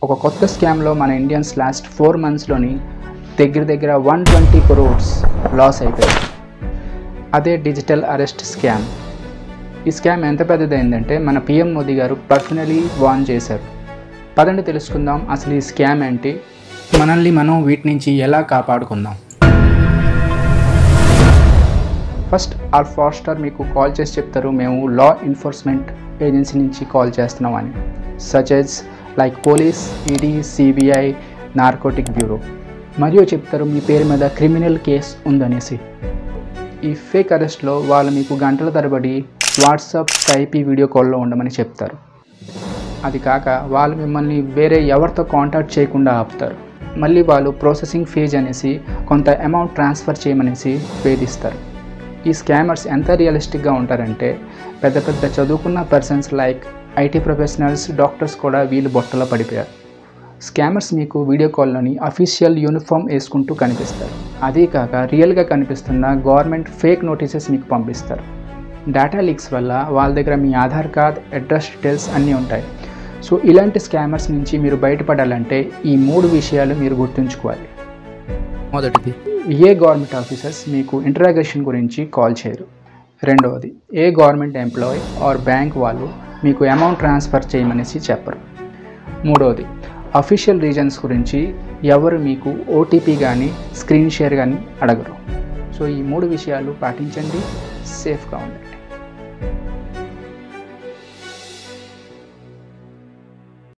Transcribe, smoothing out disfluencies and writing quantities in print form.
ఒక కొత్త స్కామ్లో మన ఇండియన్స్ లాస్ట్ 4 monthsలోని దగ్గర 120 crores లాస్ అయిపోయాయి. అదే డిజిటల్ అరెస్ట్ స్కామ్. ఈ స్కామ్ ఎంత పెద్దదైందంటే మన పిఎం మోదీ గారు పర్సనలీ వార్న్ చేశారు. పదండి తెలుసుకుందాం అసలు ఈ స్కామ్ ఏంటి, మనల్ని మనం వీటి నుంచి ఎలా కాపాడుకుందాం. ఫస్ట్ ఆల్ ఫాస్టర్ మీకు కాల్ చేసి చెప్తారు మేము లా ఎన్ఫోర్స్మెంట్ ఏజెన్సీ నుంచి కాల్ చేస్తున్నామని, such as like police, ED, CBI, narcotic bureau, మరియు చెప్తారు మీ పేరు మీద క్రిమినల్ కేస్ ఉందనేసి. ఈ ఫేక్ అరెస్ట్లో వాళ్ళు మీకు గంటల తరబడి వాట్సాప్, స్కైప్ వీడియో కాల్లో ఉండమని చెప్తారు. అది కాక వాళ్ళు మిమ్మల్ని వేరే ఎవరితో కాంటాక్ట్ చేయకుండా ఆపుతారు. మళ్ళీ వాళ్ళు ప్రాసెసింగ్ ఫీజ్ అనేసి కొంత అమౌంట్ ట్రాన్స్ఫర్ చేయమనేసి వేధిస్తారు. ఈ స్కామర్స్ ఎంత రియలిస్టిక్గా ఉంటారంటే పెద్ద చదువుకున్న persons like IT professionals, doctors కూడా వీళ్ళు బొట్టలో పడిపోయారు. స్కామర్స్ మీకు వీడియో కాల్లోని అఫీషియల్ యూనిఫామ్ వేసుకుంటూ కనిపిస్తారు. అదే కాక రియల్గా కనిపిస్తున్న గవర్నమెంట్ ఫేక్ నోటీసెస్ మీకు పంపిస్తారు. డేటా లీక్స్ వల్ల వాళ్ళ దగ్గర మీ ఆధార్ కార్డ్, అడ్రస్ డీటెయిల్స్ అన్నీ ఉంటాయి. సో ఇలాంటి స్కామర్స్ నుంచి మీరు బయటపడాలంటే ఈ 3 విషయాలు మీరు గుర్తుంచుకోవాలి. మొదటిది, ఏ గవర్నమెంట్ ఆఫీసర్స్ మీకు ఇంటరాగేషన్ గురించి కాల్ చేయరు. రెండవది, ఏ గవర్నమెంట్ ఎంప్లాయీ ఆర్ బ్యాంక్ వాళ్ళు మీకు అమౌంట్ ట్రాన్స్ఫర్ చేయమనేసి చెప్పరు. మూడవది, అఫీషియల్ రీజన్స్ గురించి ఎవరు మీకు ఓటీపీ కానీ స్క్రీన్ షేర్ కానీ అడగరు. సో ఈ 3 విషయాలు పాటించండి, సేఫ్గా ఉండండి.